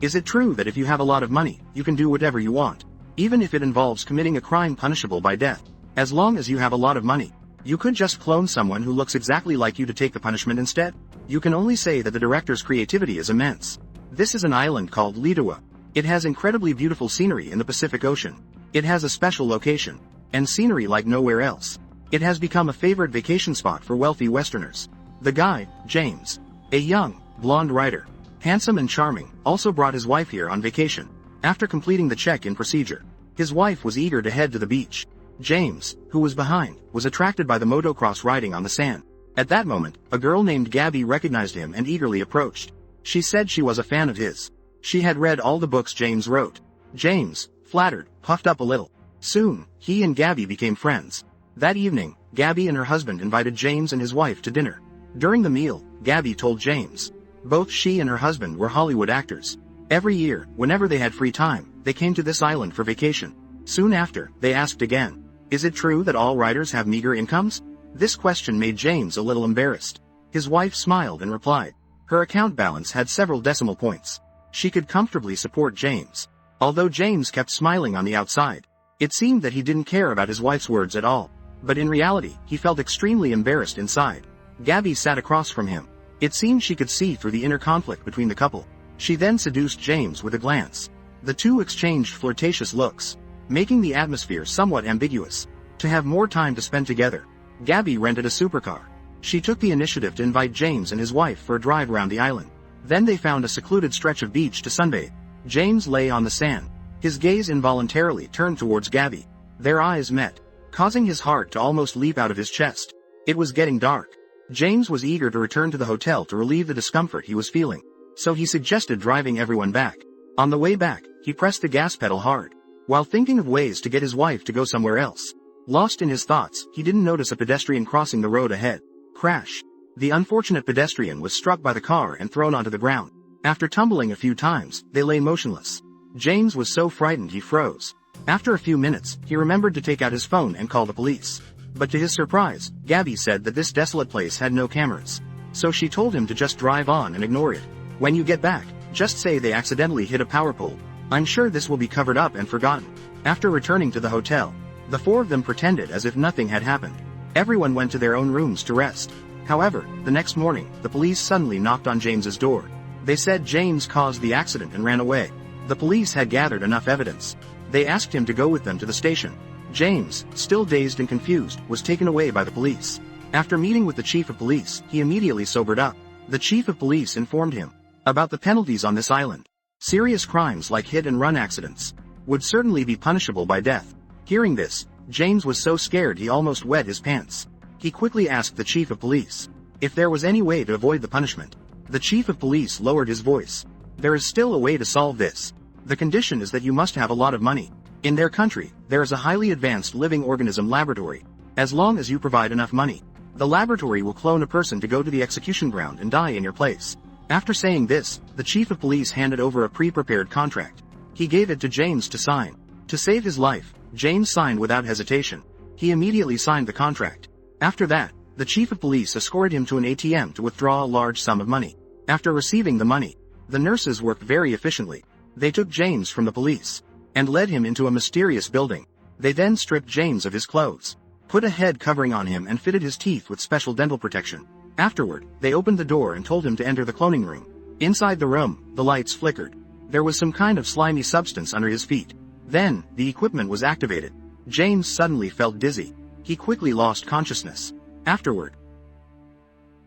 Is it true that if you have a lot of money, you can do whatever you want? Even if it involves committing a crime punishable by death. As long as you have a lot of money, you could just clone someone who looks exactly like you to take the punishment instead? You can only say that the director's creativity is immense. This is an island called Lidoa. It has incredibly beautiful scenery in the Pacific Ocean. It has a special location, and scenery like nowhere else. It has become a favorite vacation spot for wealthy Westerners. The guy, James, a young, blonde writer, handsome and charming, also brought his wife here on vacation. After completing the check-in procedure, his wife was eager to head to the beach. James, who was behind, was attracted by the motocross riding on the sand. At that moment, a girl named Gabby recognized him and eagerly approached. She said she was a fan of his. She had read all the books James wrote. James, flattered, puffed up a little. Soon, he and Gabby became friends. That evening, Gabby and her husband invited James and his wife to dinner. During the meal, Gabby told James. Both she and her husband were Hollywood actors. Every year, whenever they had free time, they came to this island for vacation. Soon after, they asked again, "Is it true that all writers have meager incomes?" This question made James a little embarrassed. His wife smiled and replied. Her account balance had several decimal points. She could comfortably support James. Although James kept smiling on the outside, it seemed that he didn't care about his wife's words at all. But in reality, he felt extremely embarrassed inside. Gabby sat across from him. It seemed she could see through the inner conflict between the couple. She then seduced James with a glance. The two exchanged flirtatious looks, making the atmosphere somewhat ambiguous. To have more time to spend together, Gabby rented a supercar. She took the initiative to invite James and his wife for a drive around the island. Then they found a secluded stretch of beach to sunbathe. James lay on the sand. His gaze involuntarily turned towards Gabby. Their eyes met, causing his heart to almost leap out of his chest. It was getting dark. James was eager to return to the hotel to relieve the discomfort he was feeling, so he suggested driving everyone back. On the way back, he pressed the gas pedal hard, while thinking of ways to get his wife to go somewhere else. Lost in his thoughts, he didn't notice a pedestrian crossing the road ahead. Crash. The unfortunate pedestrian was struck by the car and thrown onto the ground. After tumbling a few times, they lay motionless. James was so frightened he froze. After a few minutes, he remembered to take out his phone and call the police. But to his surprise, Gabby said that this desolate place had no cameras. So she told him to just drive on and ignore it. When you get back, just say they accidentally hit a power pole. I'm sure this will be covered up and forgotten. After returning to the hotel, the four of them pretended as if nothing had happened. Everyone went to their own rooms to rest. However, the next morning, the police suddenly knocked on James's door. They said James caused the accident and ran away. The police had gathered enough evidence. They asked him to go with them to the station. James, still dazed and confused, was taken away by the police. After meeting with the chief of police, he immediately sobered up. The chief of police informed him about the penalties on this island. Serious crimes like hit-and-run accidents would certainly be punishable by death. Hearing this, James was so scared he almost wet his pants. He quickly asked the chief of police if there was any way to avoid the punishment. The chief of police lowered his voice. There is still a way to solve this. The condition is that you must have a lot of money. In their country, there is a highly advanced living organism laboratory. As long as you provide enough money, the laboratory will clone a person to go to the execution ground and die in your place. After saying this, the chief of police handed over a pre-prepared contract. He gave it to James to sign. To save his life, James signed without hesitation. He immediately signed the contract. After that, the chief of police escorted him to an ATM to withdraw a large sum of money. After receiving the money, the nurses worked very efficiently. They took James from the police and led him into a mysterious building. They then stripped James of his clothes, put a head covering on him and fitted his teeth with special dental protection. Afterward, they opened the door and told him to enter the cloning room. Inside the room, the lights flickered. There was some kind of slimy substance under his feet. Then, the equipment was activated. James suddenly felt dizzy. He quickly lost consciousness. Afterward,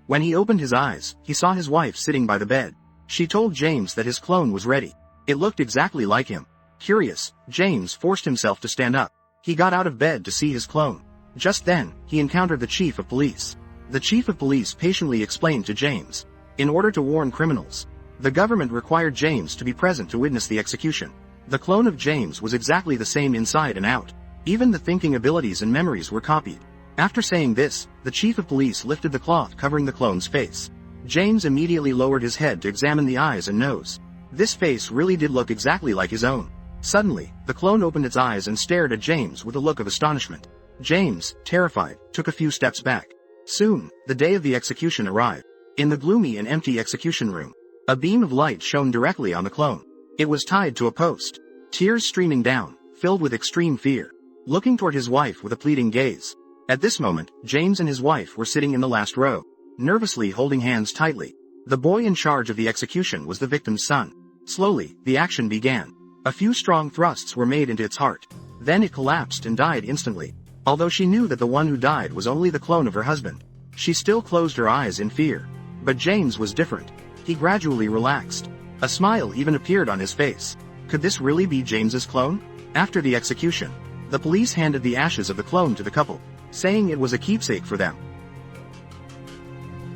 when he opened his eyes, he saw his wife sitting by the bed. She told James that his clone was ready. It looked exactly like him. Curious, James forced himself to stand up. He got out of bed to see his clone. Just then, he encountered the chief of police. The chief of police patiently explained to James. In order to warn criminals, the government required James to be present to witness the execution. The clone of James was exactly the same inside and out. Even the thinking abilities and memories were copied. After saying this, the chief of police lifted the cloth covering the clone's face. James immediately lowered his head to examine the eyes and nose. This face really did look exactly like his own. Suddenly, the clone opened its eyes and stared at James with a look of astonishment. James, terrified, took a few steps back. Soon, the day of the execution arrived. In the gloomy and empty execution room, a beam of light shone directly on the clone. It was tied to a post. Tears streaming down, filled with extreme fear. Looking toward his wife with a pleading gaze. At this moment, James and his wife were sitting in the last row, nervously holding hands tightly. The boy in charge of the execution was the victim's son. Slowly, the action began. A few strong thrusts were made into its heart. Then it collapsed and died instantly. Although she knew that the one who died was only the clone of her husband, she still closed her eyes in fear. But James was different. He gradually relaxed. A smile even appeared on his face. Could this really be James's clone? After the execution, the police handed the ashes of the clone to the couple, saying it was a keepsake for them.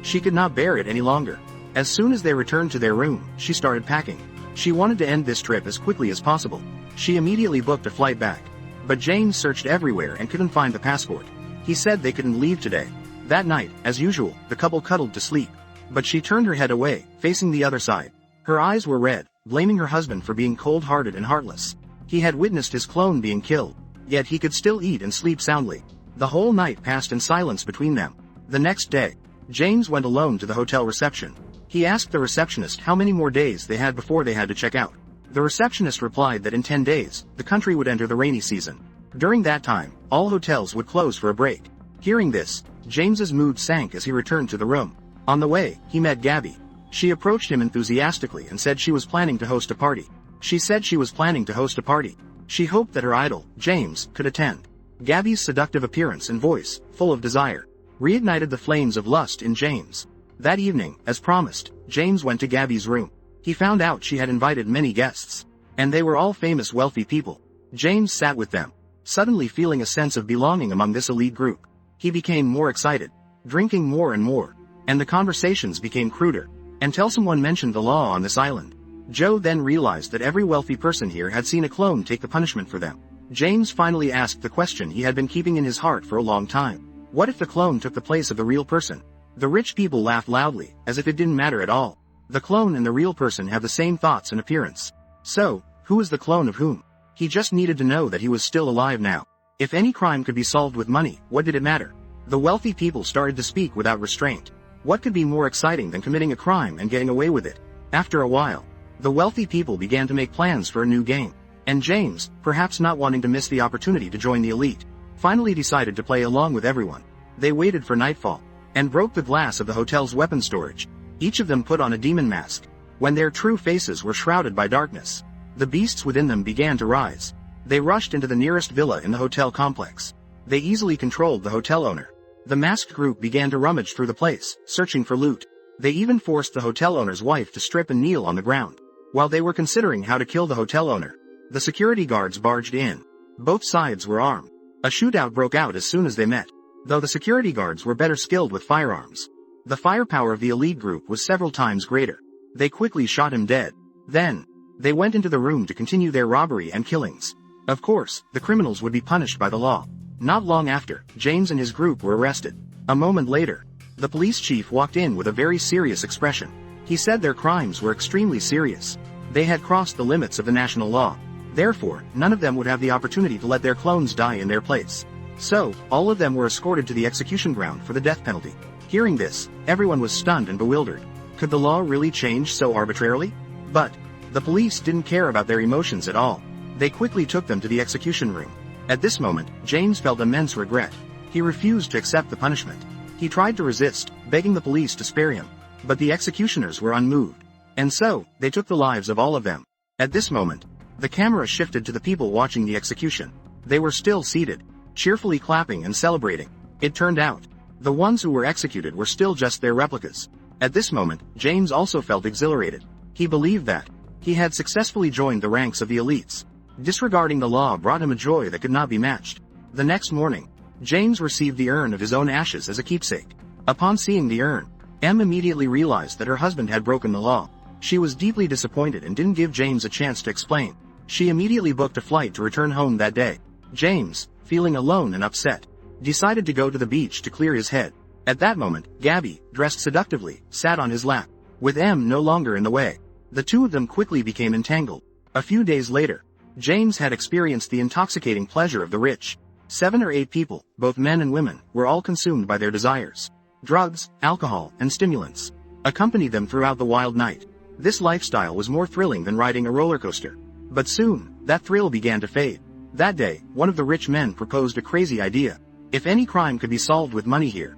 She could not bear it any longer. As soon as they returned to their room, she started packing. She wanted to end this trip as quickly as possible. She immediately booked a flight back. But James searched everywhere and couldn't find the passport. He said they couldn't leave today. That night, as usual, the couple cuddled to sleep. But she turned her head away, facing the other side. Her eyes were red, blaming her husband for being cold-hearted and heartless. He had witnessed his clone being killed, yet he could still eat and sleep soundly. The whole night passed in silence between them. The next day, James went alone to the hotel reception. He asked the receptionist how many more days they had before they had to check out. The receptionist replied that in 10 days, the country would enter the rainy season. During that time, all hotels would close for a break. Hearing this, James's mood sank as he returned to the room. On the way, he met Gabby. She approached him enthusiastically and said she was planning to host a party. She hoped that her idol, James, could attend. Gabby's seductive appearance and voice, full of desire, reignited the flames of lust in James. That evening, as promised, James went to Gabby's room. He found out she had invited many guests, and they were all famous wealthy people. James sat with them, suddenly feeling a sense of belonging among this elite group. He became more excited, drinking more and more, and the conversations became cruder, until someone mentioned the law on this island. Joe then realized that every wealthy person here had seen a clone take the punishment for them. James finally asked the question he had been keeping in his heart for a long time. What if the clone took the place of the real person? The rich people laughed loudly, as if it didn't matter at all. The clone and the real person have the same thoughts and appearance. So, who is the clone of whom? He just needed to know that he was still alive now. If any crime could be solved with money, what did it matter? The wealthy people started to speak without restraint. What could be more exciting than committing a crime and getting away with it? After a while, the wealthy people began to make plans for a new game. And James, perhaps not wanting to miss the opportunity to join the elite, finally decided to play along with everyone. They waited for nightfall, and broke the glass of the hotel's weapon storage. Each of them put on a demon mask. When their true faces were shrouded by darkness, the beasts within them began to rise. They rushed into the nearest villa in the hotel complex. They easily controlled the hotel owner. The masked group began to rummage through the place, searching for loot. They even forced the hotel owner's wife to strip and kneel on the ground. While they were considering how to kill the hotel owner, the security guards barged in. Both sides were armed. A shootout broke out as soon as they met. Though the security guards were better skilled with firearms, the firepower of the elite group was several times greater. They quickly shot him dead. Then, they went into the room to continue their robbery and killings. Of course, the criminals would be punished by the law. Not long after, James and his group were arrested. A moment later, the police chief walked in with a very serious expression. He said their crimes were extremely serious. They had crossed the limits of the national law. Therefore, none of them would have the opportunity to let their clones die in their place. So, all of them were escorted to the execution ground for the death penalty. Hearing this, everyone was stunned and bewildered. Could the law really change so arbitrarily? But, the police didn't care about their emotions at all. They quickly took them to the execution room. At this moment, James felt immense regret. He refused to accept the punishment. He tried to resist, begging the police to spare him. But the executioners were unmoved. And so, they took the lives of all of them. At this moment, the camera shifted to the people watching the execution. They were still seated, cheerfully clapping and celebrating. It turned out, the ones who were executed were still just their replicas. At this moment, James also felt exhilarated. He believed that he had successfully joined the ranks of the elites. Disregarding the law brought him a joy that could not be matched. The next morning, James received the urn of his own ashes as a keepsake. Upon seeing the urn, Em immediately realized that her husband had broken the law. She was deeply disappointed and didn't give James a chance to explain. She immediately booked a flight to return home that day. James, feeling alone and upset, decided to go to the beach to clear his head. At that moment, Gabby, dressed seductively, sat on his lap. With Em no longer in the way, the two of them quickly became entangled. A few days later, James had experienced the intoxicating pleasure of the rich. 7 or 8 people, both men and women, were all consumed by their desires. Drugs, alcohol, and stimulants accompanied them throughout the wild night. This lifestyle was more thrilling than riding a roller coaster. But soon, that thrill began to fade. That day, one of the rich men proposed a crazy idea. If any crime could be solved with money here,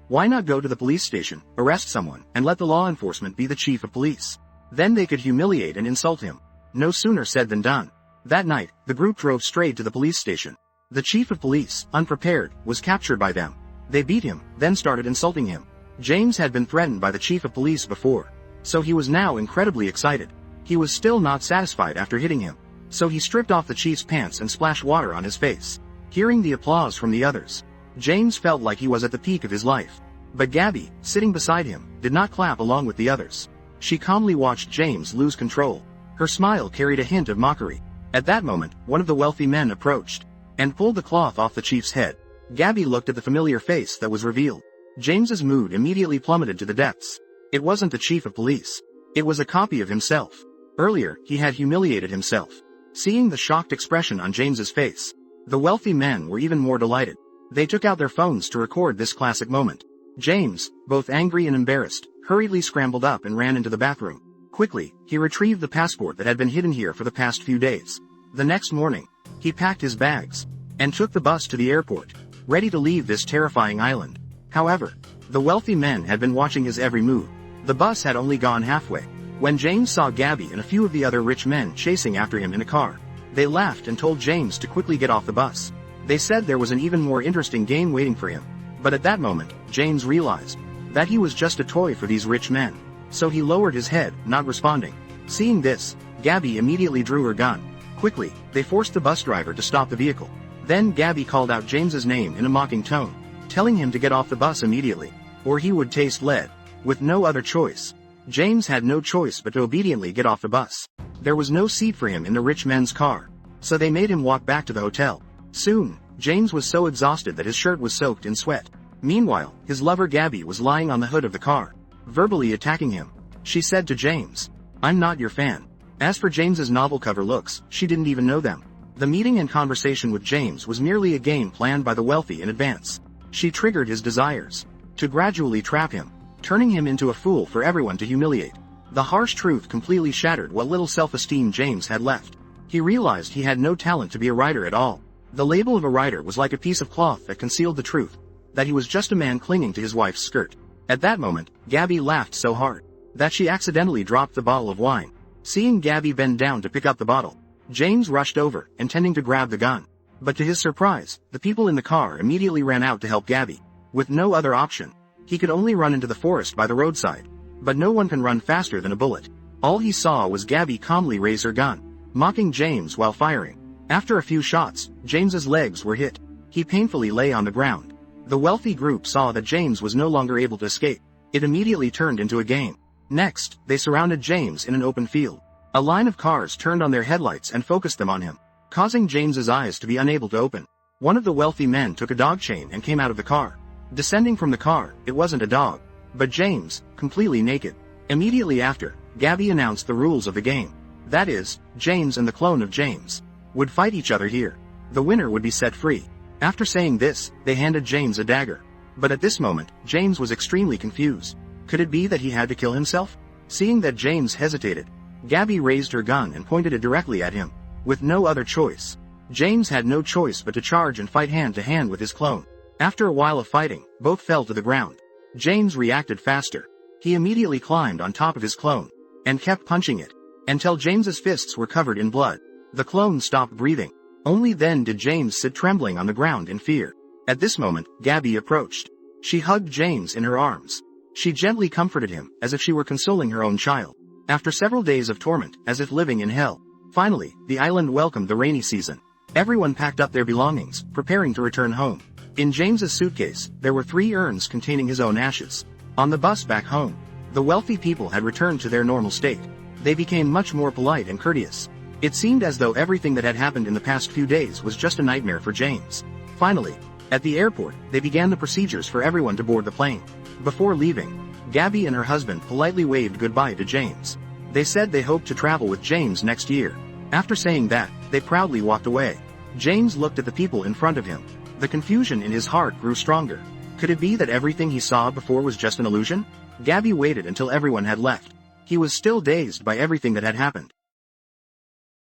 why not go to the police station, arrest someone, and let the law enforcement be the chief of police? Then they could humiliate and insult him. No sooner said than done. That night, the group drove straight to the police station. The chief of police, unprepared, was captured by them. They beat him, then started insulting him. James had been threatened by the chief of police before, so he was now incredibly excited. He was still not satisfied after hitting him, so he stripped off the chief's pants and splashed water on his face. Hearing the applause from the others, James felt like he was at the peak of his life. But Gabby, sitting beside him, did not clap along with the others. She calmly watched James lose control. Her smile carried a hint of mockery. At that moment, one of the wealthy men approached and pulled the cloth off the chief's head. Gabby looked at the familiar face that was revealed. James's mood immediately plummeted to the depths. It wasn't the chief of police. It was a copy of himself. Earlier, he had humiliated himself. Seeing the shocked expression on James's face, the wealthy men were even more delighted. They took out their phones to record this classic moment. James, both angry and embarrassed, hurriedly scrambled up and ran into the bathroom. Quickly, he retrieved the passport that had been hidden here for the past few days. The next morning, he packed his bags and took the bus to the airport, ready to leave this terrifying island. However, the wealthy men had been watching his every move. The bus had only gone halfway when James saw Gabby and a few of the other rich men chasing after him in a car. They laughed and told James to quickly get off the bus. They said there was an even more interesting game waiting for him. But at that moment, James realized that he was just a toy for these rich men. So he lowered his head, not responding. Seeing this, Gabby immediately drew her gun. Quickly, they forced the bus driver to stop the vehicle. Then Gabby called out James's name in a mocking tone, telling him to get off the bus immediately, or he would taste lead. With no other choice, James had no choice but to obediently get off the bus. There was no seat for him in the rich men's car, so they made him walk back to the hotel. Soon, James was so exhausted that his shirt was soaked in sweat. Meanwhile, his lover Gabby was lying on the hood of the car, verbally attacking him. She said to James, "I'm not your fan." As for James's novel cover looks, she didn't even know them. The meeting and conversation with James was merely a game planned by the wealthy in advance. She triggered his desires to gradually trap him, turning him into a fool for everyone to humiliate. The harsh truth completely shattered what little self-esteem James had left. He realized he had no talent to be a writer at all. The label of a writer was like a piece of cloth that concealed the truth, that he was just a man clinging to his wife's skirt. At that moment, Gabby laughed so hard that she accidentally dropped the bottle of wine. Seeing Gabby bend down to pick up the bottle, James rushed over, intending to grab the gun. But to his surprise, the people in the car immediately ran out to help Gabby. With no other option, he could only run into the forest by the roadside. But no one can run faster than a bullet. All he saw was Gabby calmly raise her gun, mocking James while firing. After a few shots, James's legs were hit. He painfully lay on the ground. The wealthy group saw that James was no longer able to escape. It immediately turned into a game. Next, they surrounded James in an open field. A line of cars turned on their headlights and focused them on him, causing James's eyes to be unable to open. One of the wealthy men took a dog chain and came out of the car. Descending from the car, it wasn't a dog, but James, completely naked. Immediately after, Gabby announced the rules of the game. That is, James and the clone of James would fight each other here. The winner would be set free. After saying this, they handed James a dagger. But at this moment, James was extremely confused. Could it be that he had to kill himself? Seeing that James hesitated, Gabby raised her gun and pointed it directly at him. With no other choice, James had no choice but to charge and fight hand to hand with his clone. After a while of fighting, both fell to the ground. James reacted faster. He immediately climbed on top of his clone and kept punching it until James's fists were covered in blood. The clone stopped breathing. Only then did James sit trembling on the ground in fear. At this moment, Gabby approached. She hugged James in her arms. She gently comforted him, as if she were consoling her own child. After several days of torment, as if living in hell, finally, the island welcomed the rainy season. Everyone packed up their belongings, preparing to return home. In James's suitcase, there were 3 urns containing his own ashes. On the bus back home, the wealthy people had returned to their normal state. They became much more polite and courteous. It seemed as though everything that had happened in the past few days was just a nightmare for James. Finally, at the airport, they began the procedures for everyone to board the plane. Before leaving, Gabby and her husband politely waved goodbye to James. They said they hoped to travel with James next year. After saying that, they proudly walked away. James looked at the people in front of him. The confusion in his heart grew stronger. Could it be that everything he saw before was just an illusion? Gabby waited until everyone had left. He was still dazed by everything that had happened.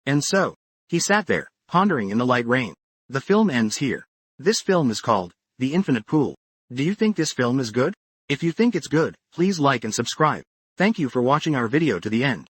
And so, he sat there, pondering in the light rain. The film ends here. This film is called The Infinite Pool. Do you think this film is good? If you think it's good, please like and subscribe. Thank you for watching our video to the end.